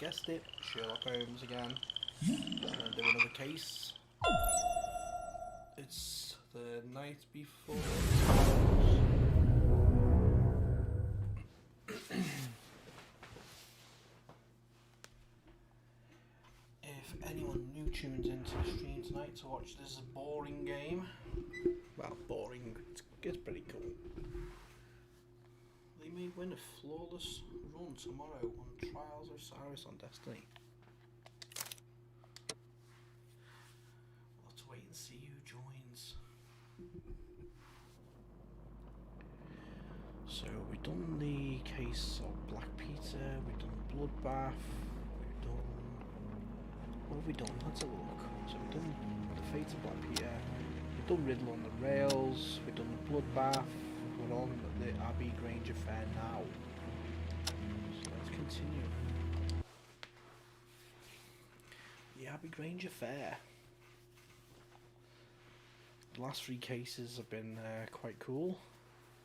guessed it, Sherlock Holmes again. I'm gonna do another case. It's the night before. If anyone new tunes into the stream tonight to watch this boring game, well, boring, it's pretty cool. They may win a flawless run tomorrow on Trials of Cyrus on Destiny. We'll have to wait and see who joins. So we've done the case of Black Peter, we've done Bloodbath, we've done... what have we done? Let's have a look. So we've done the Fate of Black Peter, we've done Riddle on the Rails, we've done Bloodbath, we're on the Abbey Grange affair now. So let's continue. The Abbey Grange affair. The last three cases have been quite cool.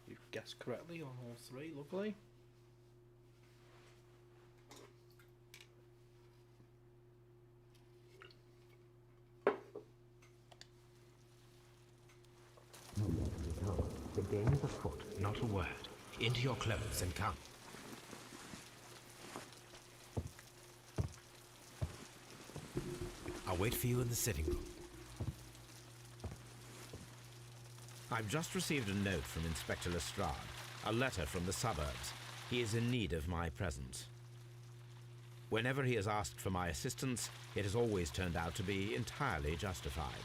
You've guessed correctly on all three, luckily. The game is afoot. Not a word. Into your clothes and come. I'll wait for you in the sitting room. I've just received a note from Inspector Lestrade, a letter from the suburbs. He is in need of my presence. Whenever he has asked for my assistance, it has always turned out to be entirely justified.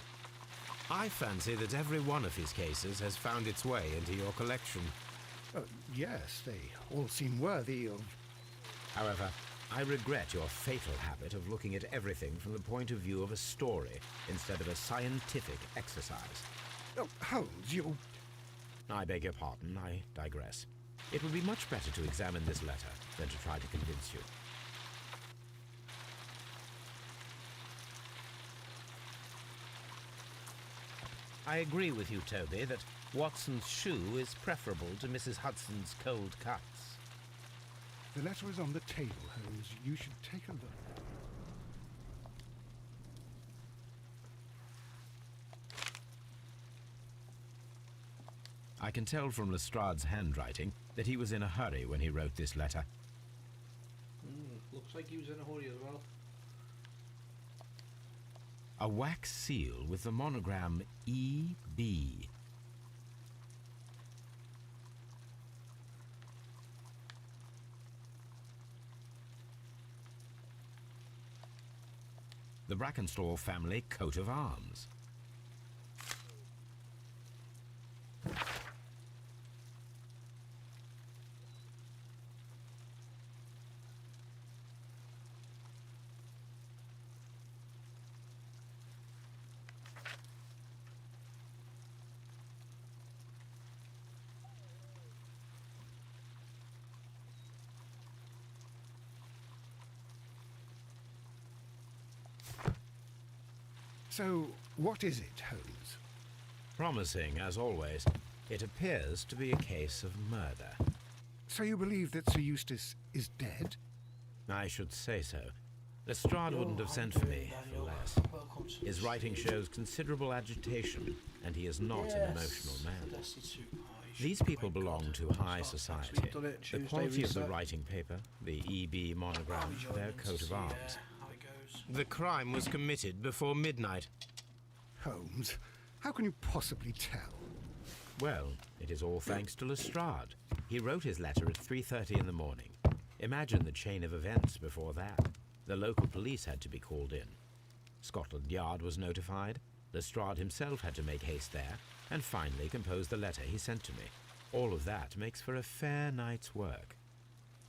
I fancy that every one of his cases has found its way into your collection. Yes, they all seem worthy of... However, I regret your fatal habit of looking at everything from the point of view of a story instead of a scientific exercise. Oh, Holmes, you... I beg your pardon, I digress. It would be much better to examine this letter than to try to convince you. I agree with you, Toby, that Watson's shoe is preferable to Mrs. Hudson's cold cuts. The letter is on the table, Holmes. You should take a look. I can tell from Lestrade's handwriting that he was in a hurry when he wrote this letter. Looks like he was in a hurry as well. A wax seal with the monogram E.B. The Brackenstall family coat of arms. So, what is it, Holmes? Promising, as always. It appears to be a case of murder. So you believe that Sir Eustace is dead? I should say so. Lestrade wouldn't have sent for me for less. His writing shows considerable agitation, and he is not an emotional man. These people belong to high society. The quality of the writing paper, the EB monogram, their coat of arms. The crime was committed before midnight. Holmes, how can you possibly tell? Well, it is all thanks to Lestrade. He wrote his letter at 3:30 in the morning. Imagine the chain of events before that. The local police had to be called in. Scotland Yard was notified. Lestrade himself had to make haste there, and finally compose the letter he sent to me. All of that makes for a fair night's work.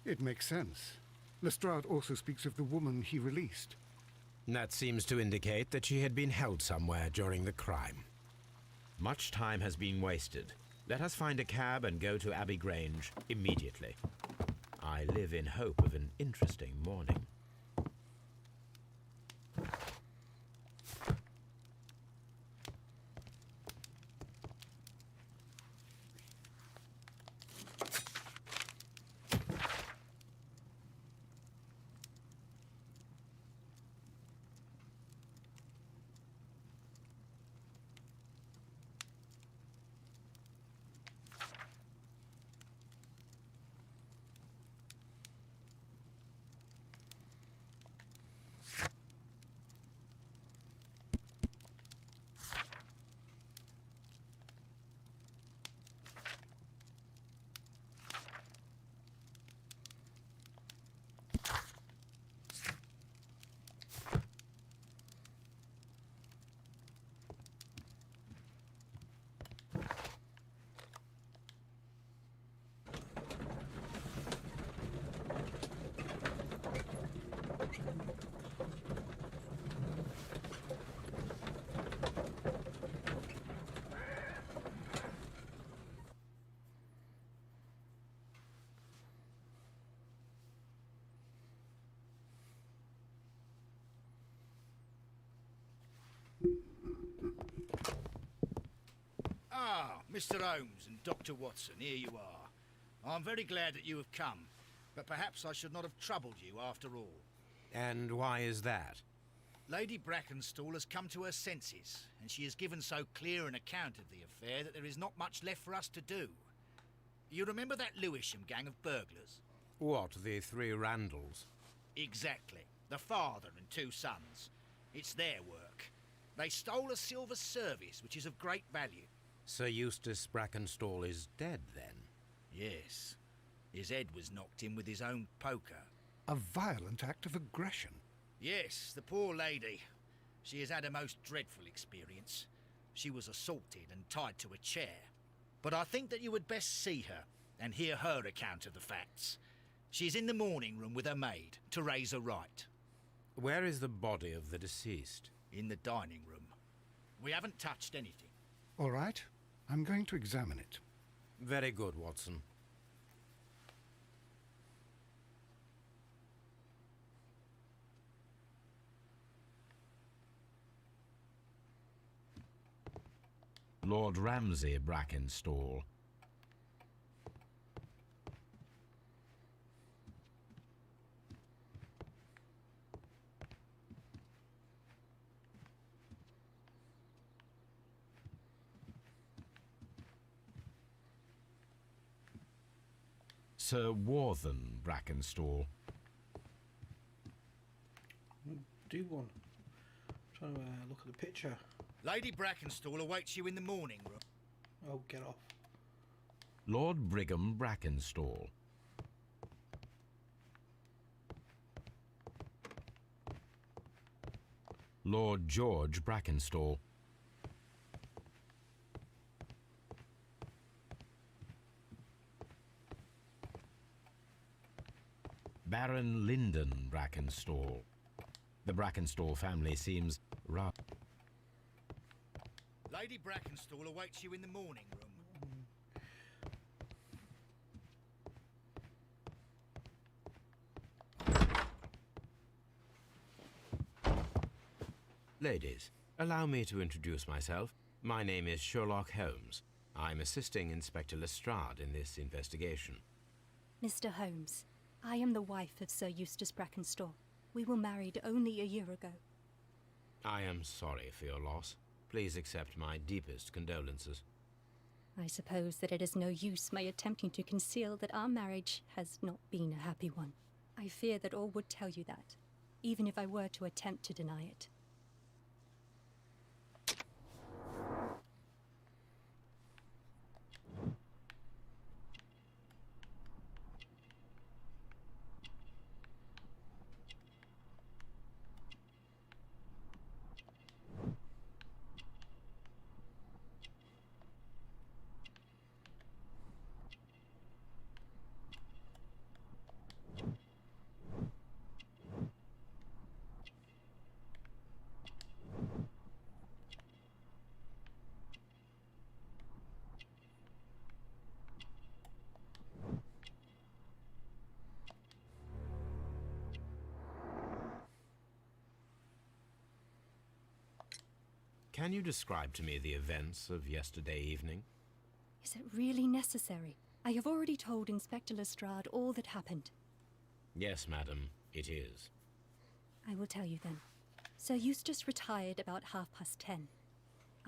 It makes sense. Lestrade also speaks of the woman he released. That seems to indicate that she had been held somewhere during the crime. Much time has been wasted. Let us find a cab and go to Abbey Grange immediately. I live in hope of an interesting morning. Ah, Mr. Holmes and Dr. Watson, here you are. I'm very glad that you have come, but perhaps I should not have troubled you after all. And why is that? Lady Brackenstall has come to her senses, and she has given so clear an account of the affair that there is not much left for us to do. You remember that Lewisham gang of burglars? What, the three Randalls? Exactly. The father and two sons. It's their work. They stole a silver service, which is of great value. Sir Eustace Brackenstall is dead, then? Yes. His head was knocked in with his own poker. A violent act of aggression. Yes, the poor lady. She has had a most dreadful experience. She was assaulted and tied to a chair. But I think that you would best see her and hear her account of the facts. She's in the morning room with her maid, Teresa Wright. Where is the body of the deceased? In the dining room. We haven't touched anything. All right, I'm going to examine it. Very good, Watson. Lord Ramsay Brackenstall. Sir Warthen Brackenstall. Do one. Trying to look at the picture. Lady Brackenstall awaits you in the morning room. Oh, get off. Lord Brigham Brackenstall. Lord George Brackenstall. Baron Lyndon Brackenstall. The Brackenstall family seems rather... Lady Brackenstall awaits you in the morning room. Ladies, allow me to introduce myself. My name is Sherlock Holmes. I'm assisting Inspector Lestrade in this investigation. Mr. Holmes, I am the wife of Sir Eustace Brackenstall. We were married only a year ago. I am sorry for your loss. Please accept my deepest condolences. I suppose that it is no use my attempting to conceal that our marriage has not been a happy one. I fear that all would tell you that, even if I were to attempt to deny it. Can you describe to me the events of yesterday evening? Is it really necessary? I have already told Inspector Lestrade all that happened. Yes, madam, it is. I will tell you then. Sir Eustace retired about 10:30.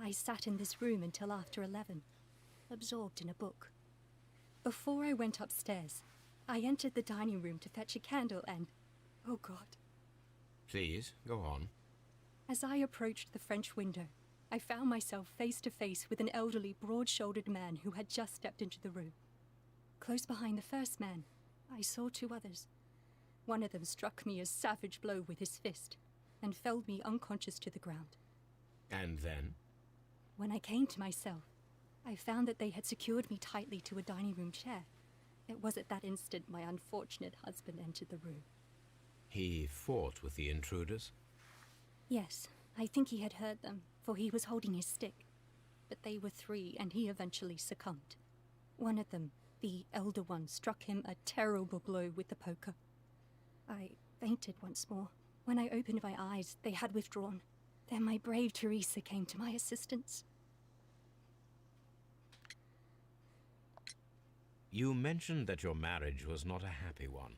I sat in this room until after 11, absorbed in a book. Before I went upstairs, I entered the dining room to fetch a candle and... oh God. Please, go on. As I approached the French window, I found myself face to face with an elderly, broad-shouldered man who had just stepped into the room. Close behind the first man, I saw two others. One of them struck me a savage blow with his fist and felled me unconscious to the ground. And then? When I came to myself, I found that they had secured me tightly to a dining room chair. It was at that instant my unfortunate husband entered the room. He fought with the intruders? Yes, I think he had heard them, for he was holding his stick. But they were three, and he eventually succumbed. One of them, the elder one, struck him a terrible blow with the poker. I fainted once more. When I opened my eyes, they had withdrawn. Then my brave Teresa came to my assistance. You mentioned that your marriage was not a happy one.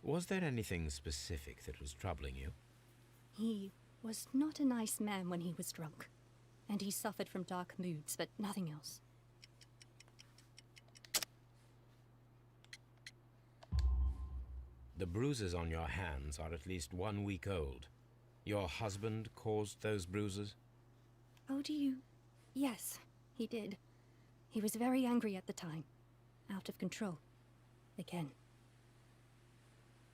Was there anything specific that was troubling you? He was not a nice man when he was drunk, and he suffered from dark moods, but nothing else. The bruises on your hands are at least 1 week old. Your husband caused those bruises? Oh, do you? Yes, he did. He was very angry at the time. Out of control. Again.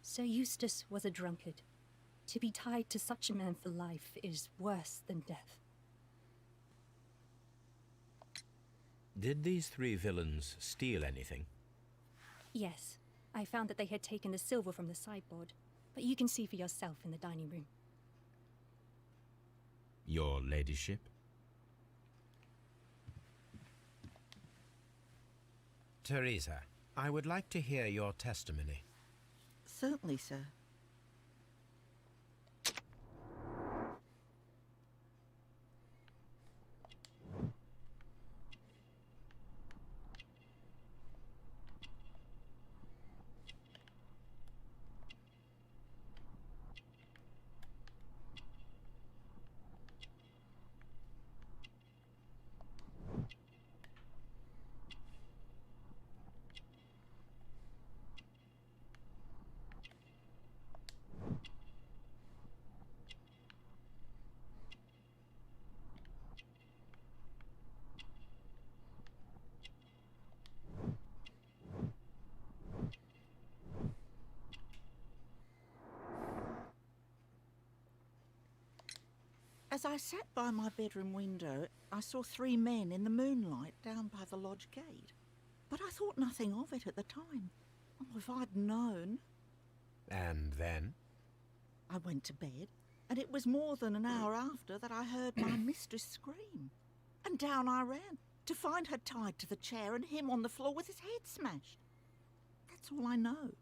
Sir Eustace was a drunkard. To be tied to such a man for life is worse than death. Did these 3 villains steal anything? Yes. I found that they had taken the silver from the sideboard, but you can see for yourself in the dining room. Your ladyship? Teresa, I would like to hear your testimony. Certainly, sir. As I sat by my bedroom window, I saw 3 men in the moonlight down by the lodge gate. But I thought nothing of it at the time. Oh, if I'd known. And then? I went to bed, and it was more than an hour after that I heard my mistress scream. And down I ran, to find her tied to the chair and him on the floor with his head smashed. That's all I know.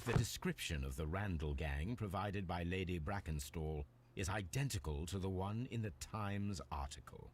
The description of the Randall gang provided by Lady Brackenstall is identical to the one in the Times article.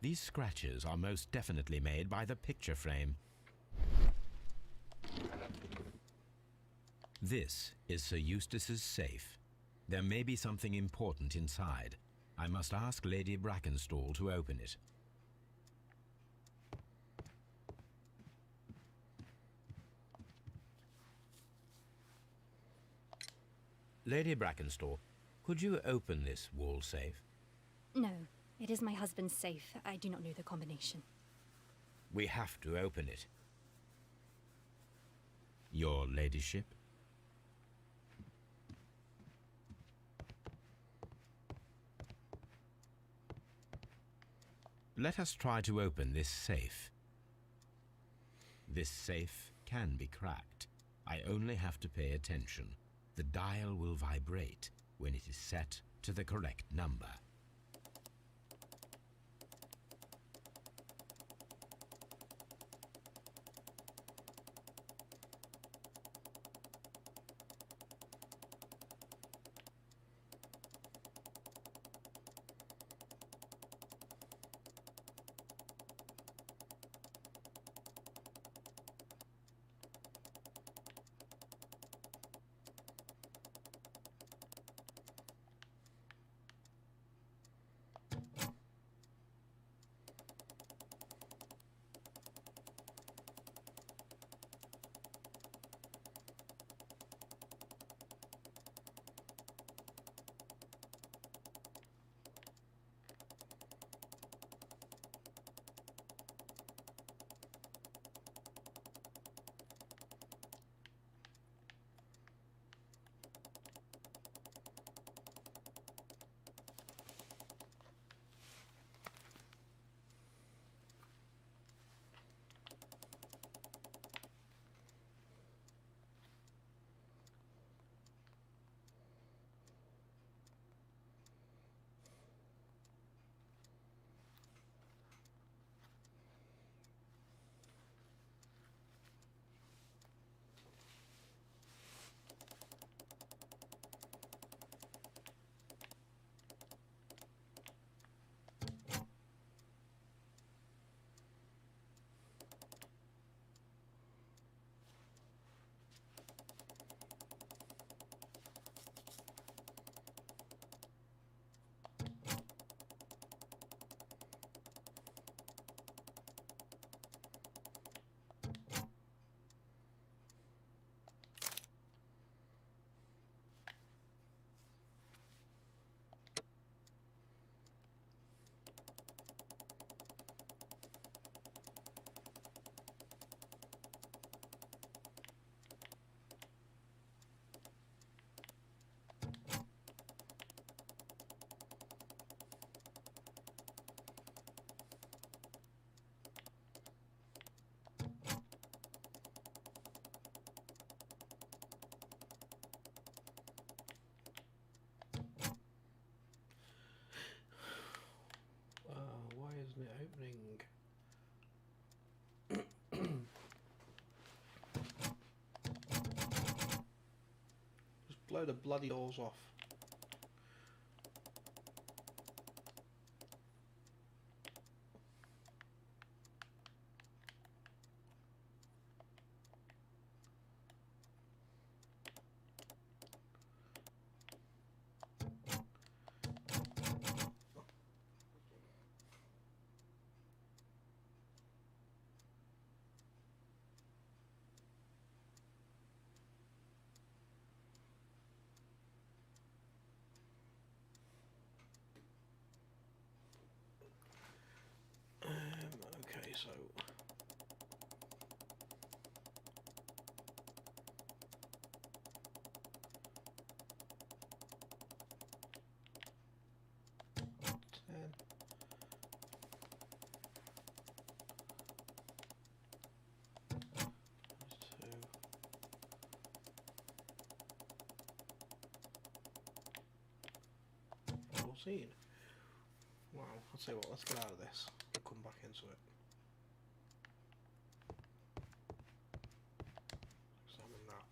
These scratches are most definitely made by the picture frame. This is Sir Eustace's safe. There may be something important inside. I must ask Lady Brackenstall to open it. Lady Brackenstall, could you open this wall safe? No, it is my husband's safe. I do not know the combination. We have to open it. Your ladyship? Let us try to open this safe. This safe can be cracked. I only have to pay attention. The dial will vibrate when it is set to the correct number. Why isn't it opening? Just blow the bloody doors off. Okay, so ten. There's 2. 14. Wow, I'll tell you what, let's get out of this. We'll come back into it. Examine that.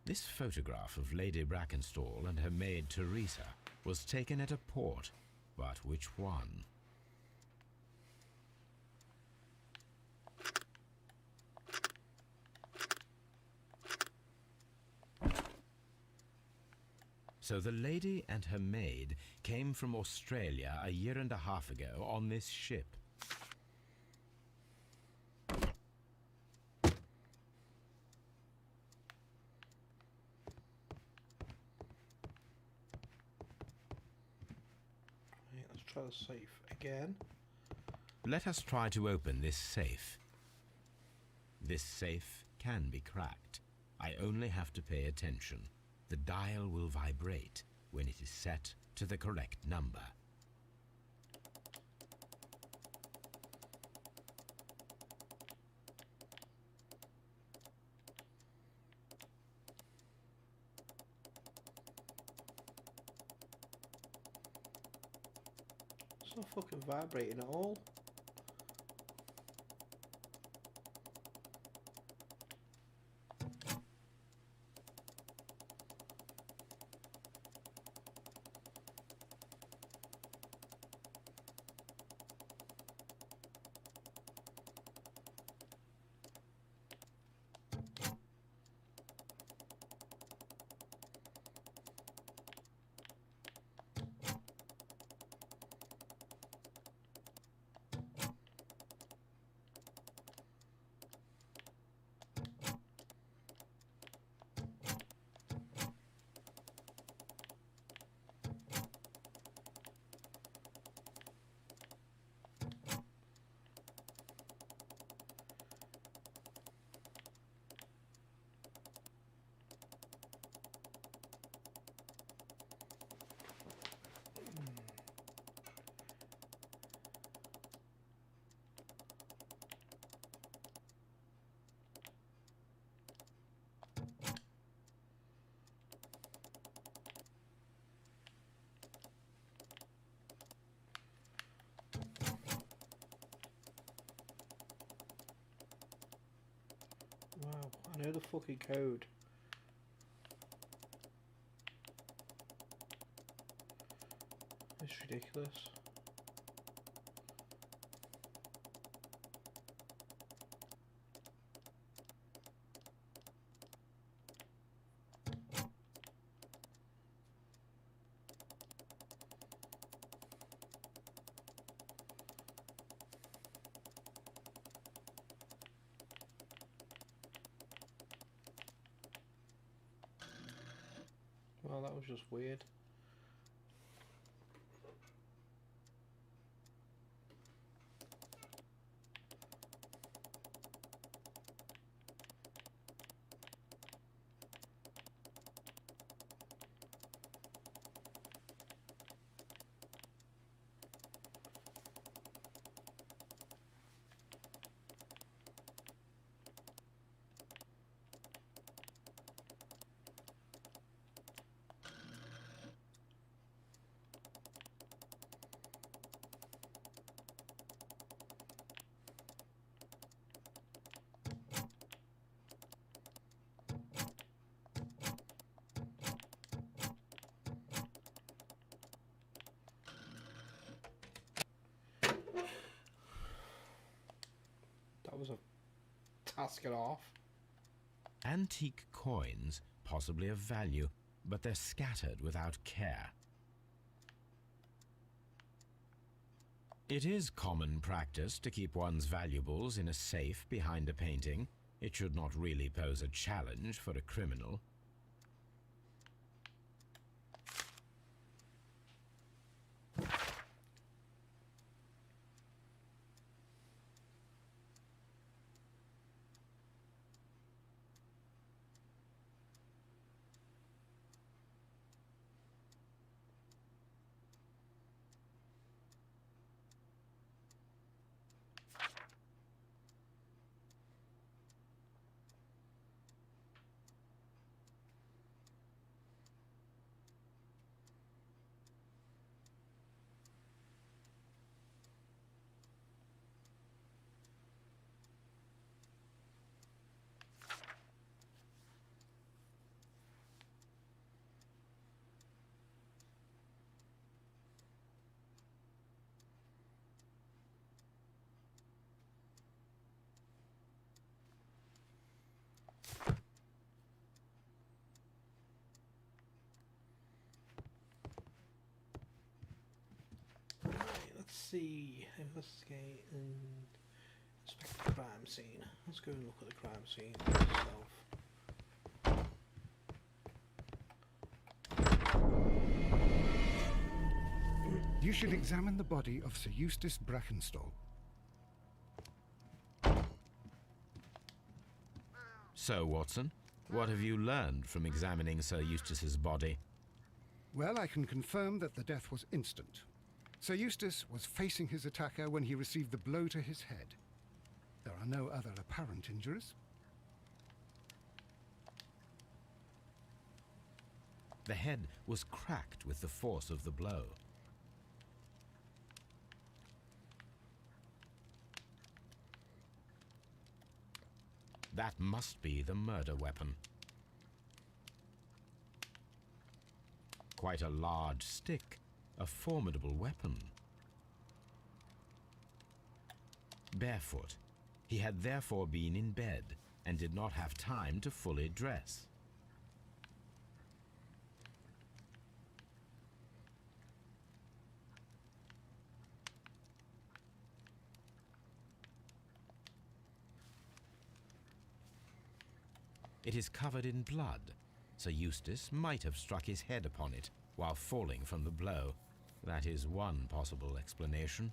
This photograph of Lady Brackenstall and her maid Teresa was taken at a port, but which one? So the lady and her maid came from Australia a year and a half ago on this ship. Right, let's try the safe again. Let us try to open this safe. This safe can be cracked. I only have to pay attention. The dial will vibrate when it is set to the correct number. It's not fucking vibrating at all. Wow, I know the fucking code. It's ridiculous. Well, that was just weird. That was a task and a half. Antique coins, possibly of value, but they're scattered without care. It is common practice to keep one's valuables in a safe behind a painting. It should not really pose a challenge for a criminal. see. Investigate and inspect the crime scene. Let's go and look at the crime scene itself. You should examine the body of Sir Eustace Brackenstall. So, Watson, what have you learned from examining Sir Eustace's body? Well, I can confirm that the death was instant. Sir Eustace was facing his attacker when he received the blow to his head. There are no other apparent injuries. The head was cracked with the force of the blow. That must be the murder weapon. Quite a large stick, a formidable weapon. Barefoot, he had therefore been in bed and did not have time to fully dress. It is covered in blood. Sir Eustace might have struck his head upon it while falling from the blow. That is one possible explanation.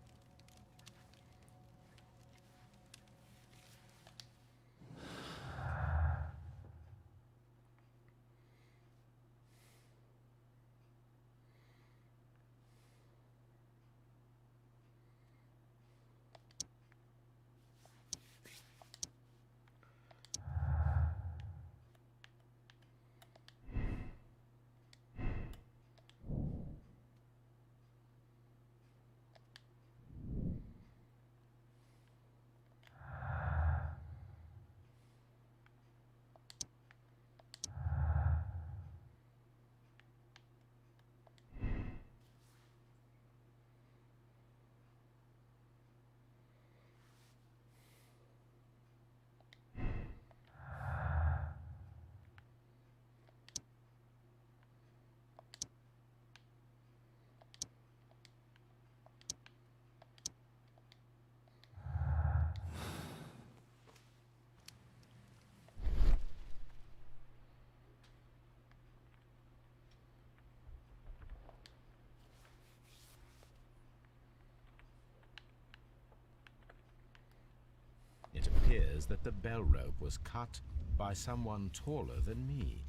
It appears that the bell rope was cut by someone taller than me.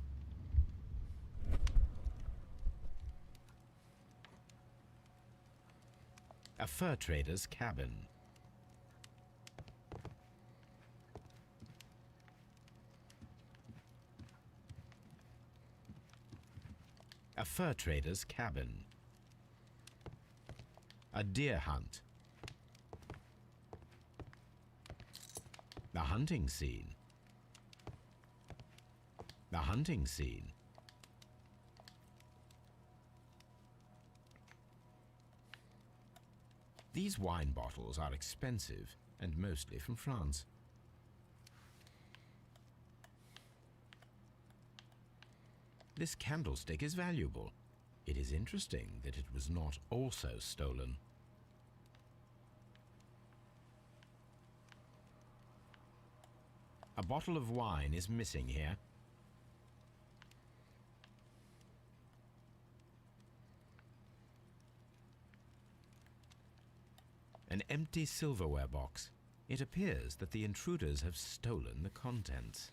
A fur trader's cabin. A fur trader's cabin. A deer hunt. The hunting scene. The hunting scene. These wine bottles are expensive and mostly from France. This candlestick is valuable. It is interesting that it was not also stolen. A bottle of wine is missing here. An empty silverware box. It appears that the intruders have stolen the contents.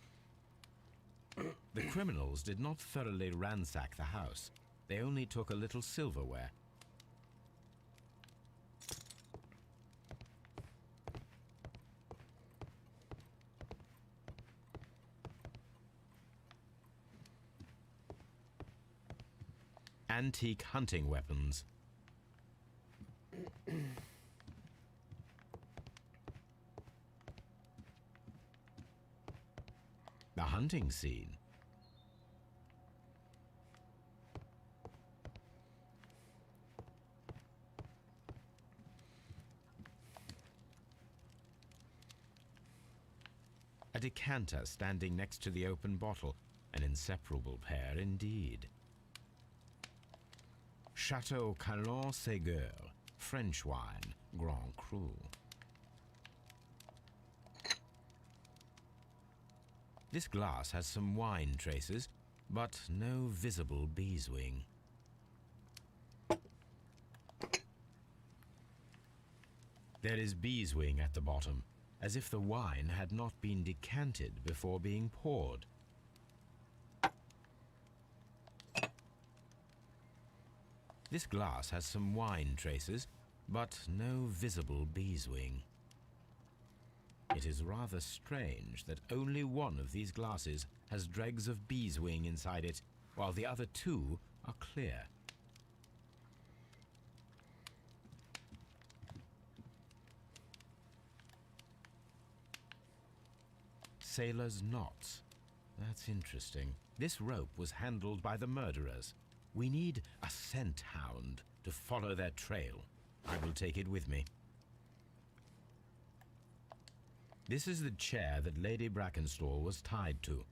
The criminals did not thoroughly ransack the house. They only took a little silverware. Antique hunting weapons. The hunting scene. A decanter standing next to the open bottle. An inseparable pair indeed. Chateau Calon-Ségur. French wine, Grand Cru. This glass has some wine traces, but no visible beeswing. There is beeswing at the bottom, as if the wine had not been decanted before being poured. This glass has some wine traces, but no visible beeswing. It is rather strange that only one of these glasses has dregs of beeswing inside it, while the other two are clear. Sailor's knots. That's interesting. This rope was handled by the murderers. We need a scent hound to follow their trail. I will take it with me. This is the chair that Lady Brackenstall was tied to.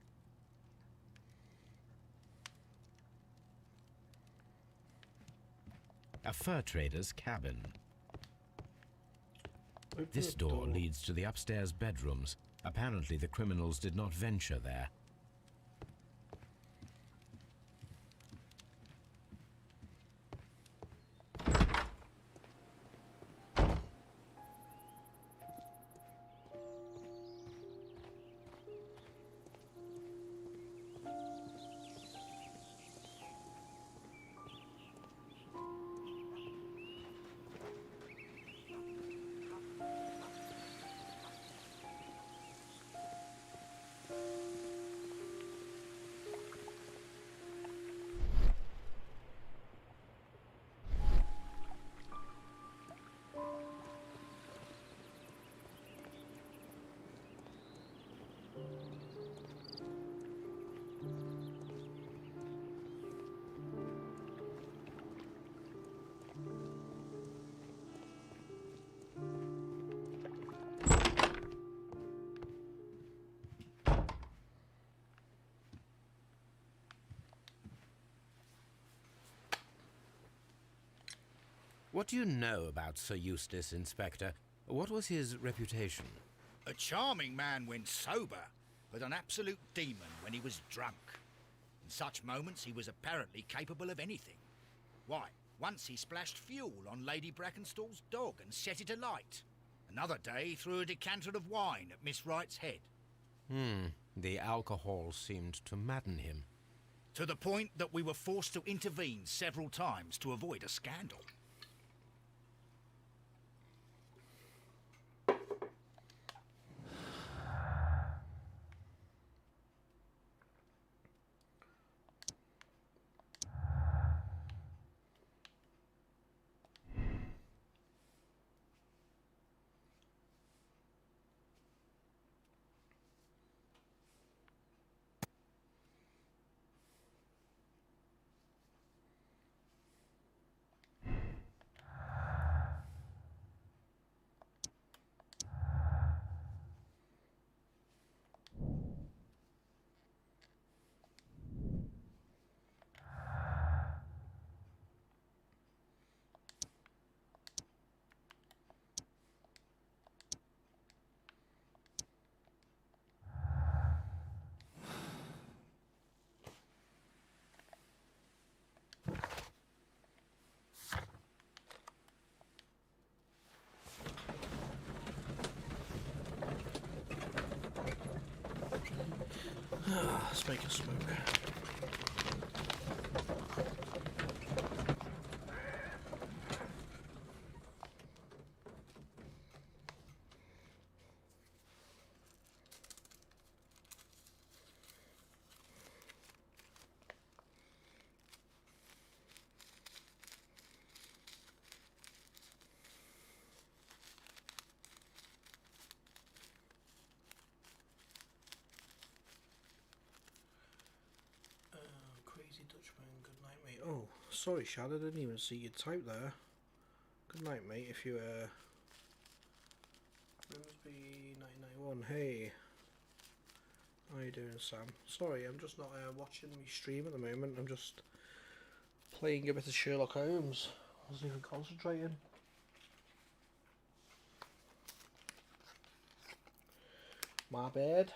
A fur trader's cabin. This door leads to the upstairs bedrooms. Apparently the criminals did not venture there. What do you know about Sir Eustace, Inspector? What was his reputation? A charming man when sober, but an absolute demon when he was drunk. In such moments he was apparently capable of anything. Why, once he splashed fuel on Lady Brackenstall's dog and set it alight. Another day he threw a decanter of wine at Miss Wright's head. The alcohol seemed to madden him. To the point that we were forced to intervene several times to avoid a scandal. Let's make a smoke. Crazy Dutchman, good night, mate. Oh, sorry, Shad, I didn't even see you type there. Good night, mate. If you, Grimsby 1991, hey. How you doing, Sam? Sorry, I'm just not watching my stream at the moment. I'm just playing a bit of Sherlock Holmes. I wasn't even concentrating. My bad.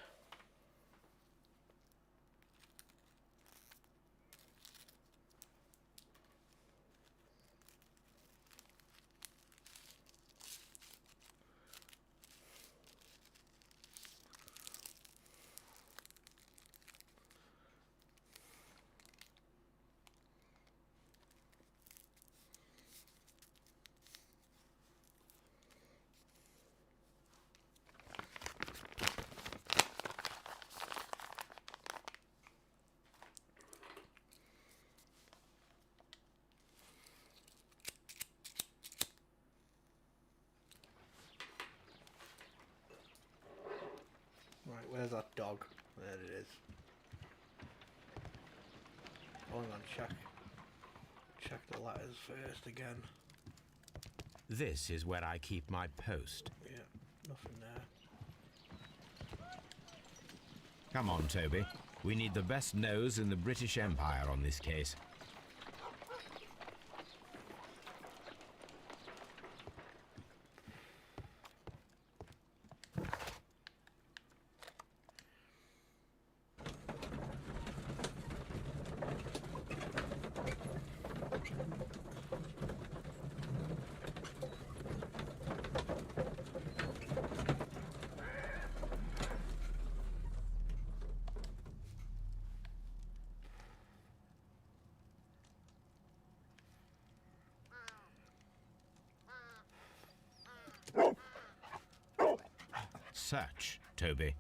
Right, where's that dog? There it is. Oh, hang on, check the letters first again. This is where I keep my post. Yeah, nothing there. Come on, Toby. We need the best nose in the British Empire on this case. Search, Toby.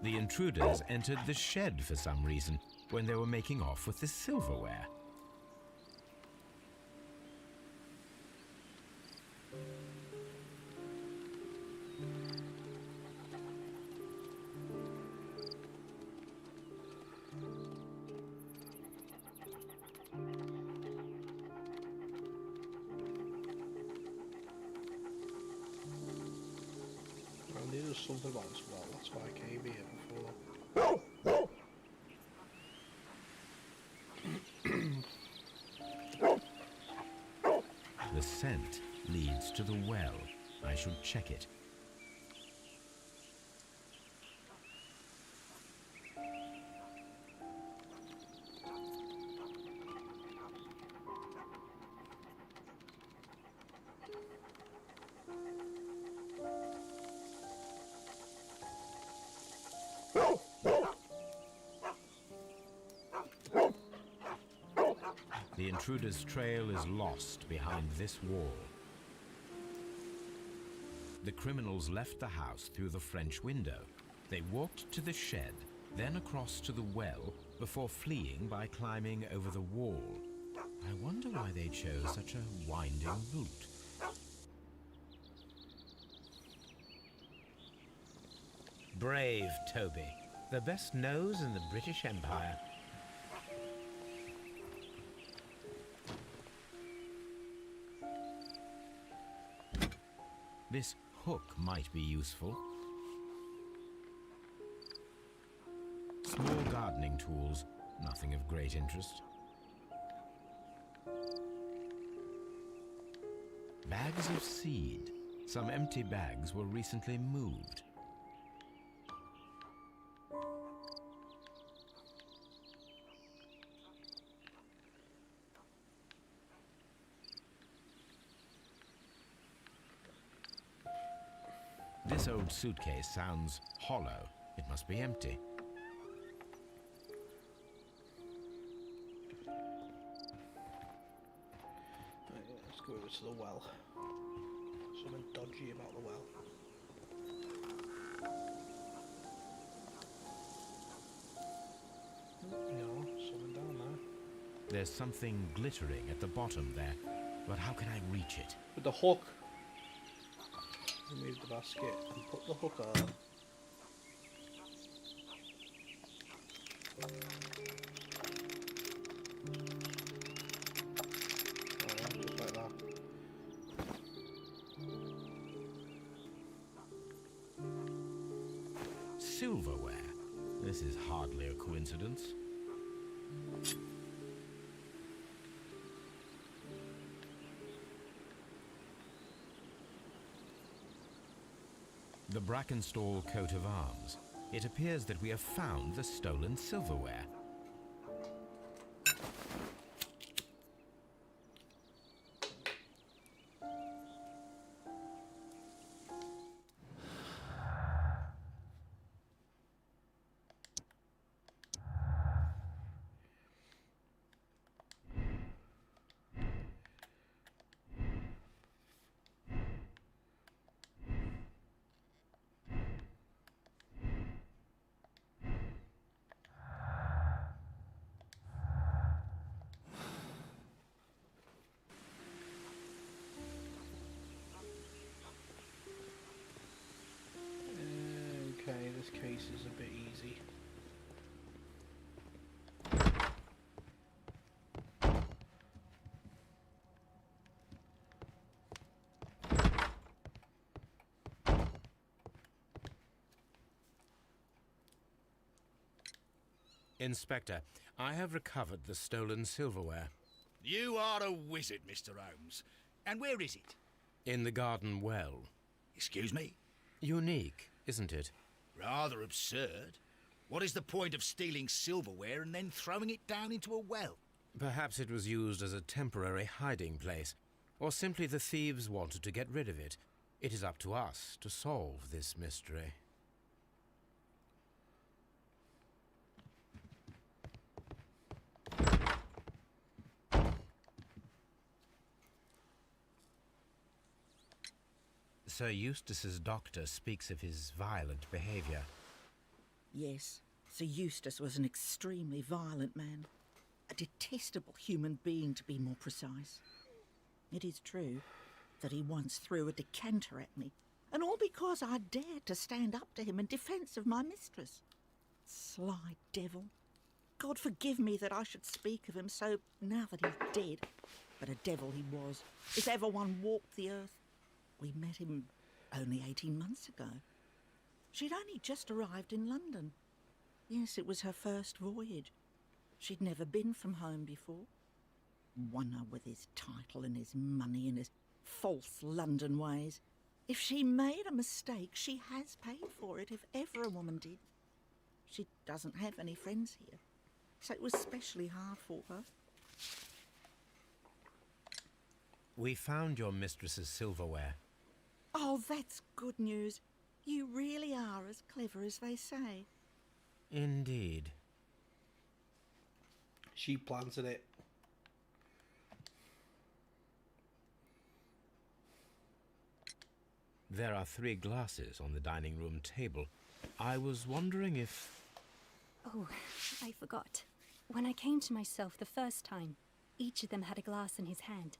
The intruders entered the shed for some reason when they were making off with the silverware. I knew there was something about this well, that's why I came here before. The scent leads to the well. I should check it. The intruder's trail is lost behind this wall. The criminals left the house through the French window. They walked to the shed, then across to the well, before fleeing by climbing over the wall. I wonder why they chose such a winding route. Brave Toby, the best nose in the British Empire. This hook might be useful. Small gardening tools, nothing of great interest. Bags of seed. Some empty bags were recently moved. This old suitcase sounds hollow. It must be empty. Right, yeah, let's go to the to the well. Something dodgy about the well. No, something down there. There's something glittering at the bottom there, but how can I reach it? With the hook. Remove the basket and put the hook on. Just like that. Silverware. This is hardly a coincidence. The Brackenstall coat of arms. It appears that we have found the stolen silverware. Okay, this case is a bit easy. Inspector, I have recovered the stolen silverware. You are a wizard, Mr. Holmes. And where is it? In the garden well. Excuse me? Unique, isn't it? Rather absurd. What is the point of stealing silverware and then throwing it down into a well? Perhaps it was used as a temporary hiding place, or simply the thieves wanted to get rid of it. It is up to us to solve this mystery. Sir Eustace's doctor speaks of his violent behaviour. Yes, Sir Eustace was an extremely violent man. A detestable human being, to be more precise. It is true that he once threw a decanter at me, and all because I dared to stand up to him in defence of my mistress. Sly devil. God forgive me that I should speak of him so now that he's dead. But a devil he was, if ever one walked the earth. We met him only 18 months ago. She'd only just arrived in London. Yes, it was her first voyage. She'd never been from home before. Wonder with his title and his money and his false London ways. If she made a mistake, she has paid for it, if ever a woman did. She doesn't have any friends here, so it was especially hard for her. We found your mistress's silverware. Oh, that's good news. You really are as clever as they say. Indeed. She planted it. There are 3 glasses on the dining room table. I was wondering if... Oh, I forgot. When I came to myself the first time, each of them had a glass in his hand.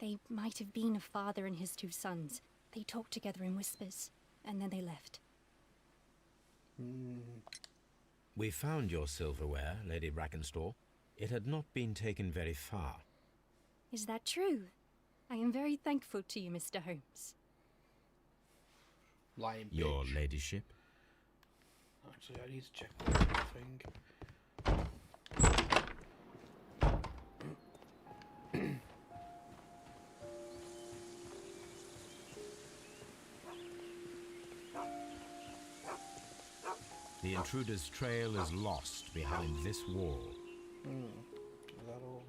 They might have been a father and his 2 sons. They talked together in whispers, and then they left. We found your silverware, Lady Brackenstall. It had not been taken very far. Is that true? I am very thankful to you, Mr. Holmes. Lying bitch. Your ladyship? Actually, I need to check one thing. The intruder's trail is lost behind this wall. Is that all?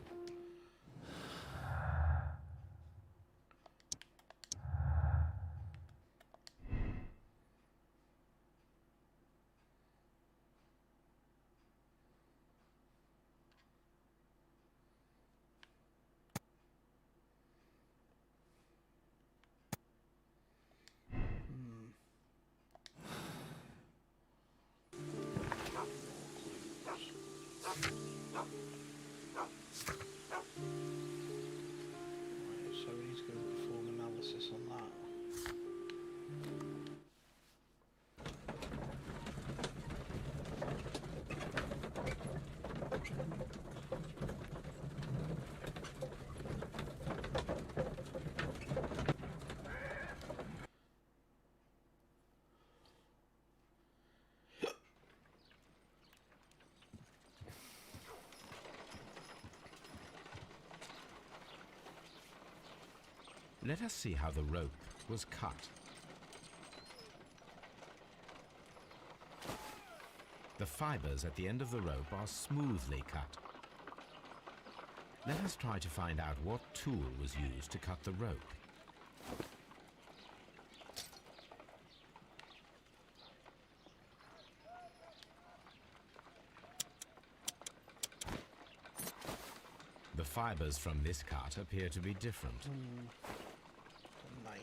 Let us see how the rope was cut. The fibers at the end of the rope are smoothly cut. Let us try to find out what tool was used to cut the rope. The fibers from this cut appear to be different. A knife.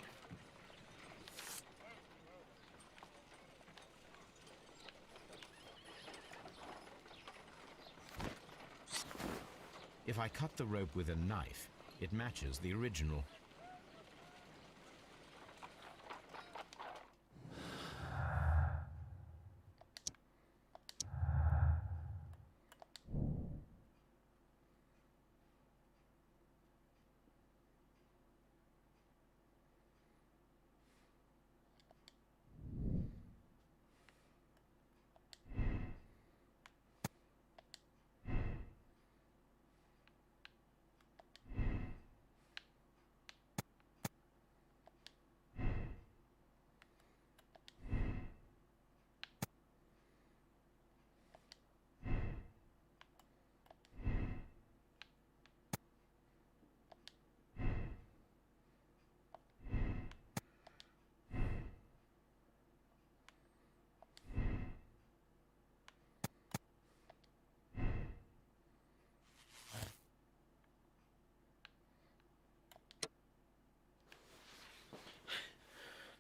If I cut the rope with a knife, it matches the original.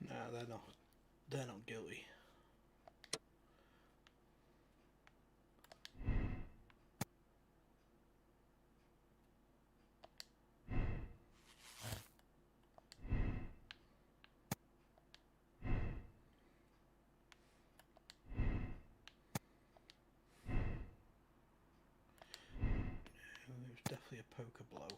Nah, they're not. They're not guilty. There's definitely a poker blow.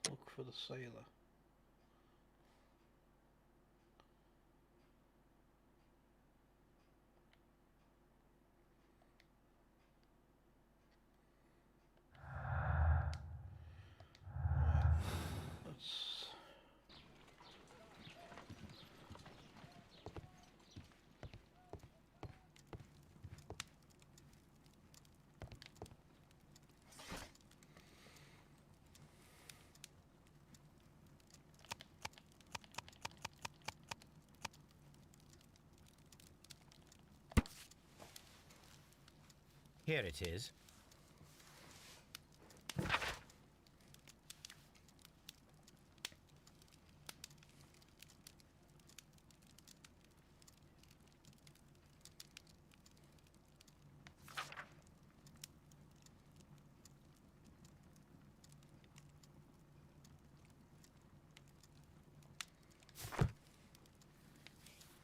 Look for the sailor. Let's... Here it is.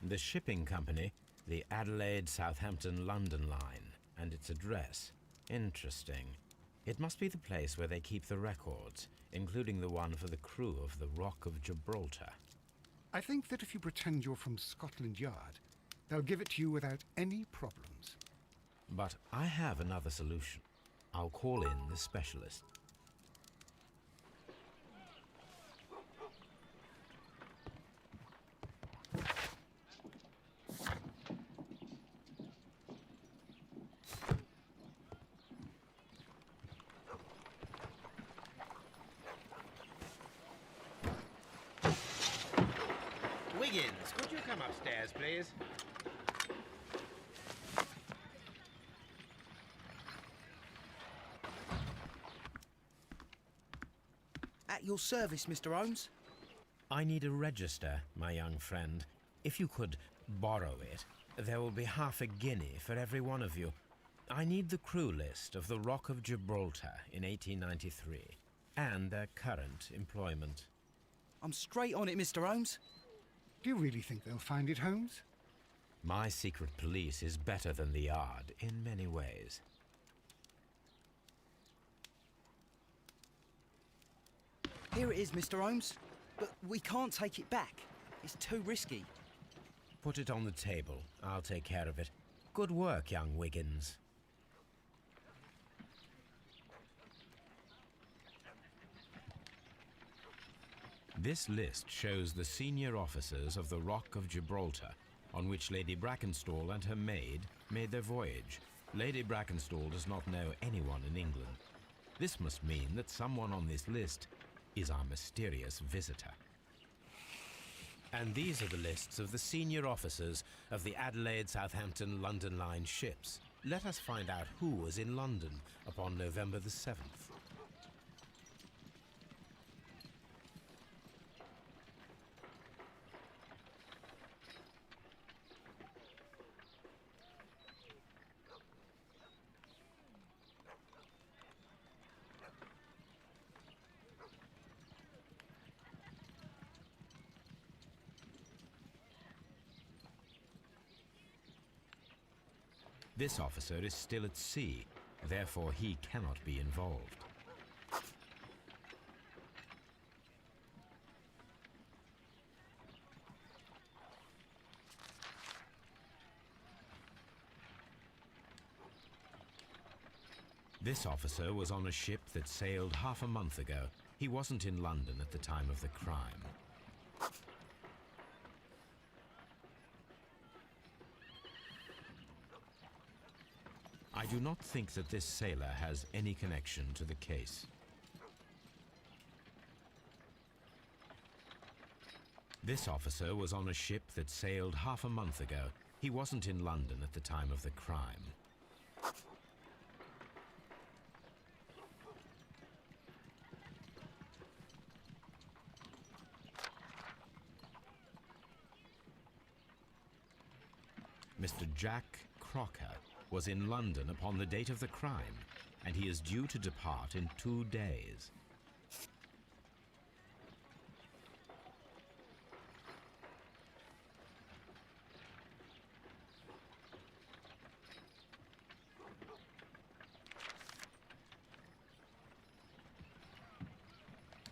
The shipping company, the Adelaide, Southampton, London line, and its address. Interesting. It must be the place where they keep the records, including the one for the crew of the Rock of Gibraltar. I think that if you pretend you're from Scotland Yard, they'll give it to you without any problems. But I have another solution. I'll call in the specialist. Wiggins, could you come upstairs, please? at your service, Mr. Holmes. I need a register, my young friend. If you could borrow it, there will be half a guinea for every one of you. I need the crew list of the Rock of Gibraltar in 1893 and their current employment. I'm straight on it, Mr. Holmes. Do you really think they'll find it, Holmes? My secret police is better than the Yard in many ways. Here it is, Mr. Holmes. But we can't take it back. It's too risky. Put it on the table. I'll take care of it. Good work, young Wiggins. This list shows the senior officers of the Rock of Gibraltar, on which Lady Brackenstall and her maid made their voyage. Lady Brackenstall does not know anyone in England. This must mean that someone on this list is our mysterious visitor. And these are the lists of the senior officers of the Adelaide, Southampton, London Line ships. Let us find out who was in London upon November the 7th. This officer is still at sea, therefore he cannot be involved. This officer was on a ship that sailed half a month ago. He wasn't in London at the time of the crime. I do not think that this sailor has any connection to the case. This officer was on a ship that sailed half a month ago. He wasn't in London at the time of the crime. Mr. Jack Crocker was in London upon the date of the crime, and he is due to depart in 2 days.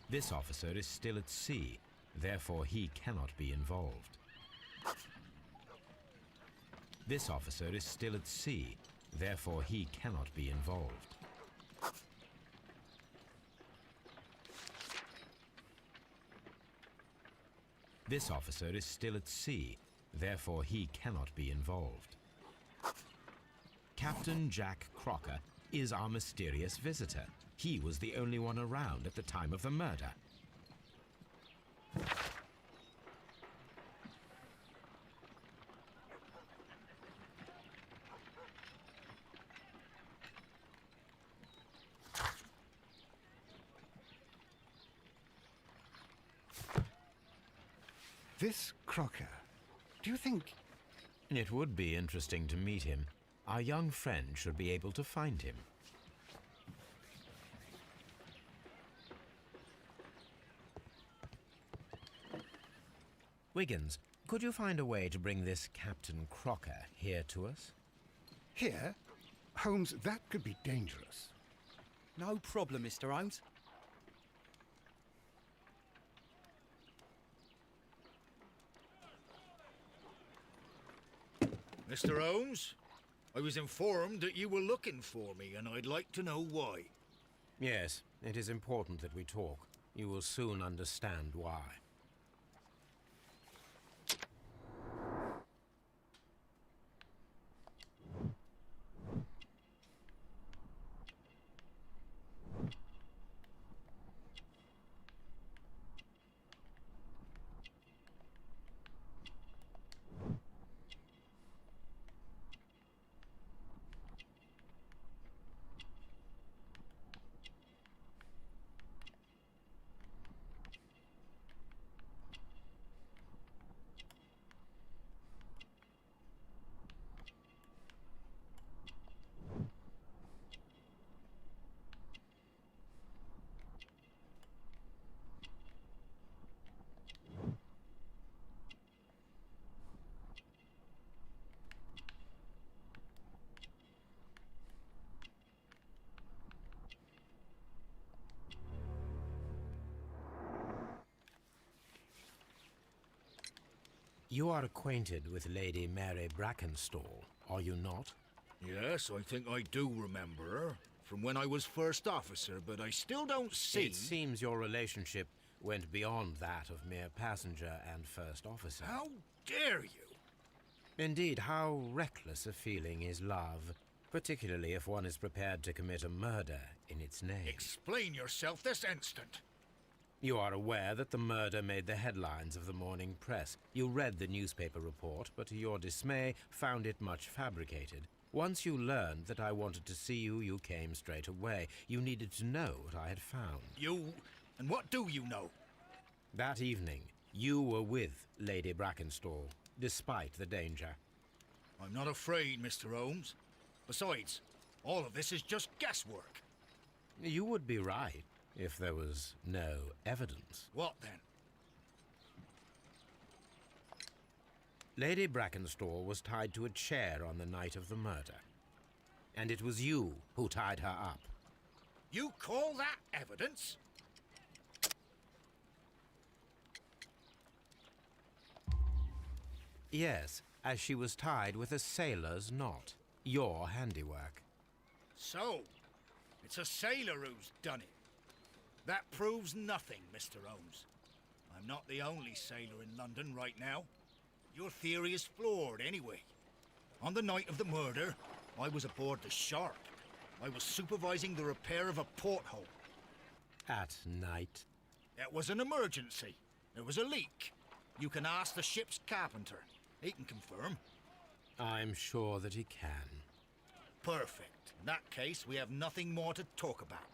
This officer is still at sea, therefore he cannot be involved. This officer is still at sea, therefore he cannot be involved. This officer is still at sea, therefore he cannot be involved. Captain Jack Crocker is our mysterious visitor. He was the only one around at the time of the murder. This Crocker, do you think... It would be interesting to meet him. Our young friend should be able to find him. Wiggins, could you find a way to bring this Captain Crocker here to us? Here? Holmes, that could be dangerous. No problem, Mr. Holmes. Mr. Holmes, I was informed that you were looking for me, and I'd like to know why. Yes, it is important that we talk. You will soon understand why. You are acquainted with Lady Mary Brackenstall, are you not? Yes, I think I do remember her. From when I was first officer, but I still don't see... It seems your relationship went beyond that of mere passenger and first officer. How dare you? Indeed, how reckless a feeling is love, particularly if one is prepared to commit a murder in its name. Explain yourself this instant. You are aware that the murder made the headlines of the morning press. You read the newspaper report, but to your dismay, found it much fabricated. Once you learned that I wanted to see you, you came straight away. You needed to know what I had found. You... and what do you know? That evening, you were with Lady Brackenstall, despite the danger. I'm not afraid, Mr. Holmes. Besides, all of this is just guesswork. You would be right, if there was no evidence. What then? Lady Brackenstall was tied to a chair on the night of the murder. And it was you who tied her up. You call that evidence? Yes, as she was tied with a sailor's knot. Your handiwork. So, it's a sailor who's done it. That proves nothing, Mr. Holmes. I'm not the only sailor in London right now. Your theory is flawed anyway. On the night of the murder, I was aboard the Shark. I was supervising the repair of a porthole. At night? It was an emergency. There was a leak. You can ask the ship's carpenter. He can confirm. I'm sure that he can. Perfect. In that case, we have nothing more to talk about.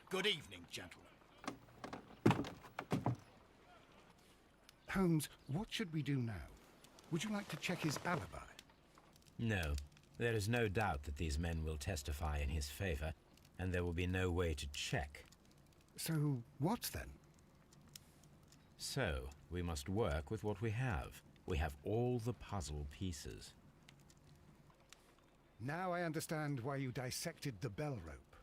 Good evening, gentlemen. Holmes, what should we do now? Would you like to check his alibi? No. There is no doubt that these men will testify in his favor, and there will be no way to check. So, what then? So, we must work with what we have. We have all the puzzle pieces. Now I understand why you dissected the bell rope.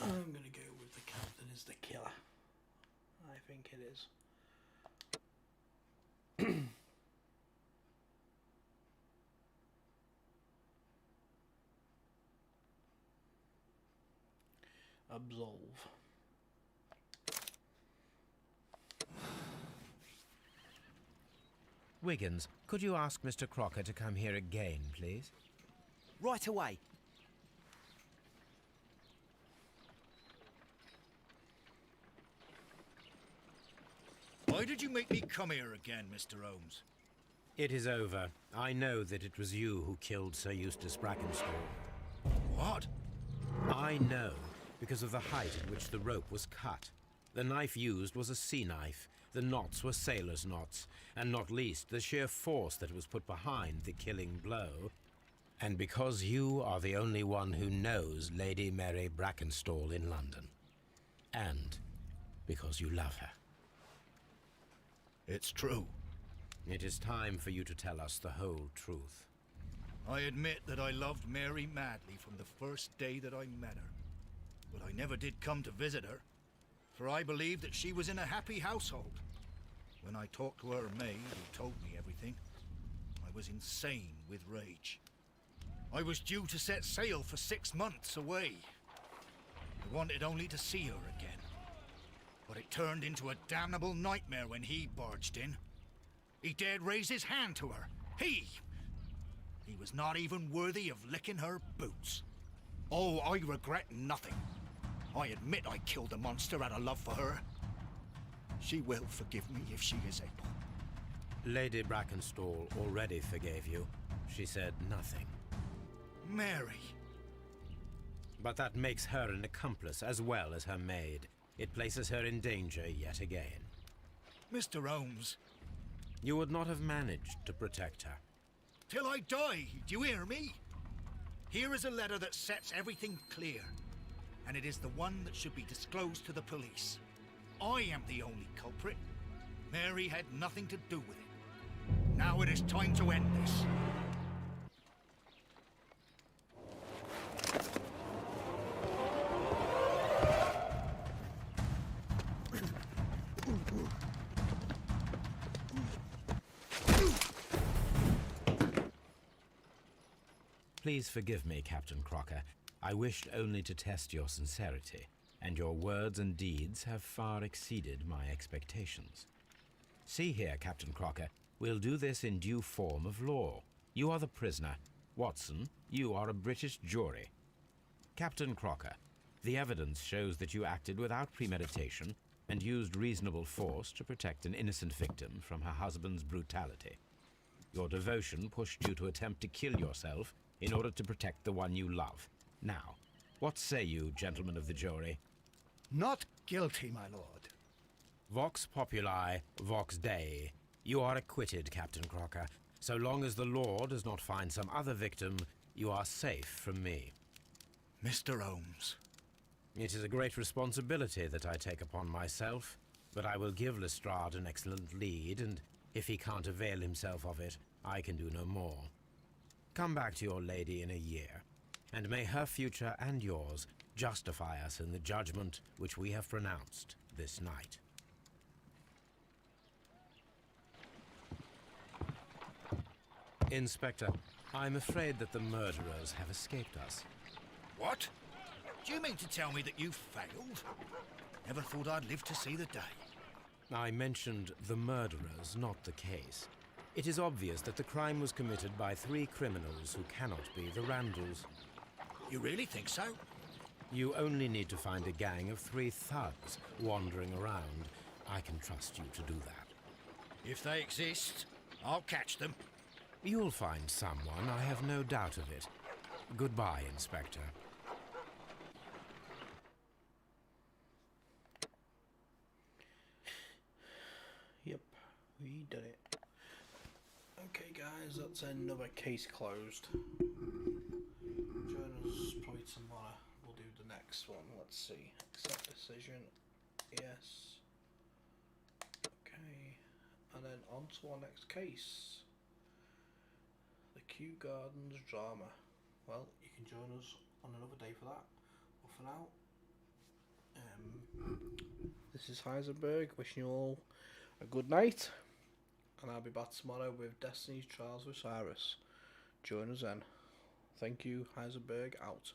I'm gonna go with the captain is the killer. I think it is. Absolve. Wiggins, could you ask Mr. Crocker to come here again, please? Right away. Why did you make me come here again, Mr. Holmes? It is over. I know that it was you who killed Sir Eustace Brackenstall. What? I know, because of the height at which the rope was cut. The knife used was a sea knife. The knots were sailor's knots, and not least the sheer force that was put behind the killing blow. And because you are the only one who knows Lady Mary Brackenstall in London. And because you love her. It's true. It is time for you to tell us the whole truth. I admit that I loved Mary madly from the first day that I met her. But I never did come to visit her, for I believed that she was in a happy household. When I talked to her maid, who told me everything, I I was insane with rage. I was due to set sail for 6 months away. I wanted only to see her again. But it turned into a damnable nightmare when he barged in. He dared raise his hand to her. He was not even worthy of licking her boots. Oh, I regret nothing. I admit I killed the monster out of love for her. She will forgive me if she is able. Lady Brackenstall already forgave you. She said nothing. Mary. But that makes her an accomplice as well as her maid. It places her in danger yet again. Mr. Holmes. You would not have managed to protect her. Till I die, do you hear me? Here is a letter that sets everything clear. And it is the one that should be disclosed to the police. I am the only culprit. Mary had nothing to do with it. Now it is time to end this. Please forgive me, Captain Crocker. I wished only to test your sincerity, and your words and deeds have far exceeded my expectations. See here, Captain Crocker, we'll do this in due form of law. You are the prisoner. Watson, you are a British jury. Captain Crocker, the evidence shows that you acted without premeditation and used reasonable force to protect an innocent victim from her husband's brutality. Your devotion pushed you to attempt to kill yourself in order to protect the one you love. Now, what say you, gentlemen of the jury? Not guilty, my lord. Vox populi, vox dei. You are acquitted, Captain Crocker. So long as the law does not find some other victim, you are safe from me. Mr. Holmes. It is a great responsibility that I take upon myself, but I will give Lestrade an excellent lead, and if he can't avail himself of it, I can do no more. Come back to your lady in a year, and may her future and yours justify us in the judgment which we have pronounced this night. Inspector, I'm afraid that the murderers have escaped us. What? Do you mean to tell me that you failed? Never thought I'd live to see the day. I mentioned the murderers, not the case. It is obvious that the crime was committed by 3 criminals who cannot be the Randalls. You really think so? You only need to find a gang of 3 thugs wandering around. I can trust you to do that. If they exist, I'll catch them. You'll find someone, I have no doubt of it. Goodbye, Inspector. Yep, we did it. Okay guys, that's another case closed. Join us probably tomorrow. We'll do the next one. Let's see. Accept decision. Yes. Okay. And then on to our next case. The Kew Gardens drama. Well, you can join us on another day for that. But for now, this is Heisenberg wishing you all a good night. And I'll be back tomorrow with Destiny's Trials with Cyrus. Join us then. Thank you, Heisenberg out.